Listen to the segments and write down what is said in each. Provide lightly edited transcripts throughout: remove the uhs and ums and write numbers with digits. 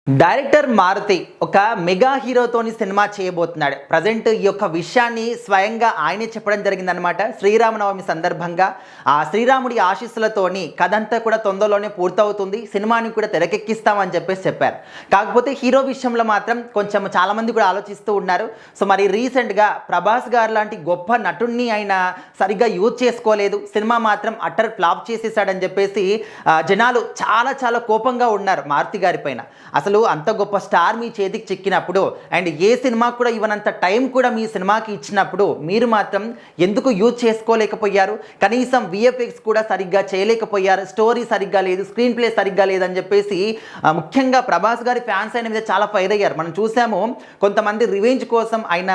Director Maruti ఒక mega హీరోతోని cinema చేయబోతున్నాడు. Present ఈ యొక్క విషయాన్ని స్వయంగా ఆయనే చెప్పడం జరిగిందనమాట. శ్రీరామనవమి సందర్భంగా ఆ శ్రీరాముడి ఆశీస్సులతోని కథ అంతా కూడా తొందరలోనే పూర్తవుతుంది, సినిమాని కూడా తెరకెక్కిస్తామని చెప్పారు. కాకపోతే హీరో విషయంలో మాత్రం కొంచెం చాలామంది కూడా ఆలోచిస్తూ ఉన్నారు. సో మరి రీసెంట్గా ప్రభాస్ గారు లాంటి గొప్ప నటుడిని ఆయన సరిగ్గా యూజ్ చేసుకోలేదు, సినిమా మాత్రం అట్టర్ ఫ్లాప్ చేసేసాడని చెప్పేసి జనాలు చాలా చాలా కోపంగా ఉన్నారు మారుతి గారి పైన. అసలు అంత గొప్ప స్టార్ మీ చేతికి చిక్కినప్పుడు అండ్ ఏ సినిమా కూడా ఇవ్వనంత టైం కూడా మీ సినిమాకి ఇచ్చినప్పుడు మీరు మాత్రం ఎందుకు యూజ్ చేసుకోలేకపోయారు? కనీసం విఎఫ్ఎక్స్ కూడా సరిగ్గా చేయలేకపోయారు, స్టోరీ సరిగ్గా లేదు, స్క్రీన్ ప్లే సరిగ్గా లేదని చెప్పేసి ముఖ్యంగా ప్రభాస్ గారి ఫ్యాన్స్ అయిన మీద చాలా ఫైర్ అయ్యారు. మనం చూసాము కొంతమంది రివెంజ్ కోసం ఆయన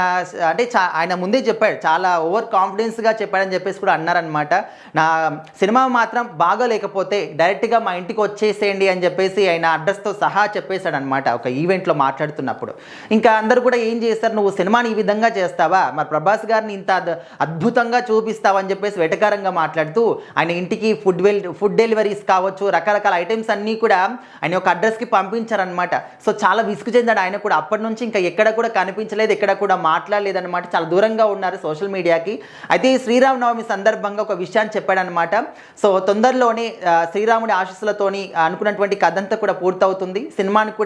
అంటే ఆయన ముందే చెప్పాడు, చాలా ఓవర్ కాన్ఫిడెన్స్గా చెప్పాడని చెప్పేసి కూడా అన్నారనమాట. నా సినిమా మాత్రం బాగా లేకపోతే డైరెక్ట్గా మా ఇంటికి వచ్చేసేయండి అని చెప్పేసి ఆయన అడ్రస్తో సహా చెప్పేశాడు అనమాట ఒక ఈవెంట్లో మాట్లాడుతున్నప్పుడు. ఇంకా అందరూ కూడా ఏం చేస్తారు, నువ్వు సినిమాని ఈ విధంగా చేస్తావా, మరి ప్రభాస్ గారిని ఇంత అద్భుతంగా చూపిస్తావా అని చెప్పేసి వెటకారంగా మాట్లాడుతూ ఆయన ఇంటికి ఫుడ్ డెలివరీస్ కావచ్చు, రకరకాల ఐటమ్స్ అన్నీ కూడా ఆయన ఒక అడ్రస్కి పంపించారనమాట. సో చాలా విసుగు చెందాడు ఆయన కూడా. అప్పటి నుంచి ఇంకా ఎక్కడ కూడా కనిపించలేదు, ఎక్కడ కూడా మాట్లాడలేదన్నమాట. చాలా దూరంగా ఉన్నారు సోషల్ మీడియాకి. అయితే ఈ శ్రీరామనవమి సందర్భంగా ఒక విషయాన్ని చెప్పాడనమాట. సో తొందరలోనే శ్రీరాముడి ఆశీస్సులతోని అనుకున్నటువంటి కథ అంతా కూడా పూర్తవుతుంది, సినిమాని కూడా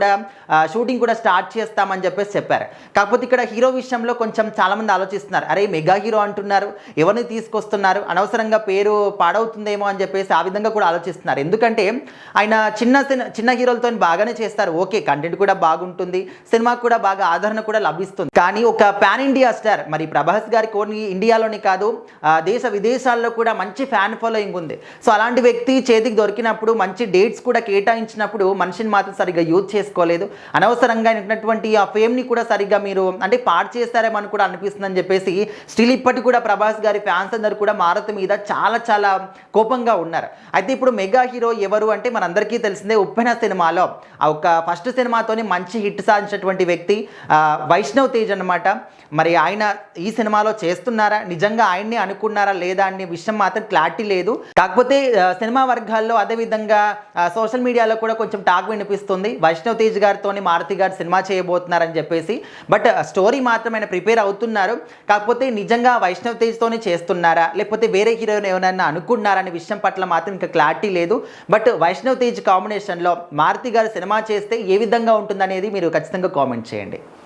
షూటింగ్ కూడా స్టార్ట్ చేస్తామని చెప్పేసి చెప్పారు. కాకపోతే ఇక్కడ హీరో విషయంలో కొంచెం చాలామంది ఆలోచిస్తున్నారు, అరే మెగా హీరో అంటున్నారు, ఎవరిని తీసుకొస్తున్నారు, అనవసరంగా పేరు పాడవుతుందేమో అని చెప్పేసి ఆ విధంగా కూడా ఆలోచిస్తున్నారు. ఎందుకంటే ఆయన చిన్న హీరోలతో బాగానే చేస్తారు, ఓకే కంటెంట్ కూడా బాగుంటుంది, సినిమా కూడా బాగా ఆదరణ కూడా లభిస్తుంది. కానీ ఒక పాన్ ఇండియా స్టార్ మరి ప్రభాస్ గారికి ఓన్లీ ఇండియాలోని కాదు దేశ విదేశాల్లో కూడా మంచి ఫ్యాన్ ఫాలోయింగ్ ఉంది. సో అలాంటి వ్యక్తి చేతికి దొరికినప్పుడు మంచి డేట్స్ కూడా కేటాయించినప్పుడు మనిషిని మాత్రం సరిగ్గా యూజ్ చేసుకోలేదు, అనవసరంగా ఉన్నటువంటి ఆ ఫేమ్ని కూడా సరిగ్గా మీరు అంటే పాడు చేస్తారేమని కూడా అనిపిస్తుందని చెప్పేసి స్టిల్ ఇప్పటికి కూడా ప్రభాస్ గారి ఫ్యాన్స్ అందరూ కూడా మారుతి మీద చాలా చాలా కోపంగా ఉన్నారు. అయితే ఇప్పుడు మెగా హీరో ఎవరు అంటే మనందరికీ తెలిసిందే, ఉప్పెన సినిమాలో ఒక ఫస్ట్ సినిమాతోని మంచి హిట్ సాధించినటువంటి వ్యక్తి వైష్ణవ్ తేజ్ అనమాట. మరి ఆయన ఈ సినిమాలో చేస్తున్నారా, నిజంగా ఆయన్ని అనుకున్నారా లేదా అనే విషయం మాత్రం క్లారిటీ లేదు. కాకపోతే సినిమా వర్గాల్లో అదేవిధంగా సోషల్ మీడియాలో కూడా కొంచెం టాక్ వినిపిస్తుంది, వైష్ణవ్ తేజ్ గారితో మారుతి గారు సినిమా చేయబోతున్నారని చెప్పేసి. బట్ స్టోరీ మాత్రం ఆయన ప్రిపేర్ అవుతున్నారు. కాకపోతే నిజంగా వైష్ణవ్ తేజ్తోనే చేస్తున్నారా లేకపోతే వేరే హీరోయిన్ ఎవరైనా అనుకున్నారా అనే విషయం పట్ల మాత్రం ఇంకా క్లారిటీ లేదు. బట్ వైష్ణవ్ తేజ్ కాంబినేషన్లో మారుతి గారు సినిమా చేస్తే ఏ విధంగా ఉంటుందనేది మీరు ఖచ్చితంగా కామెంట్ చేయండి.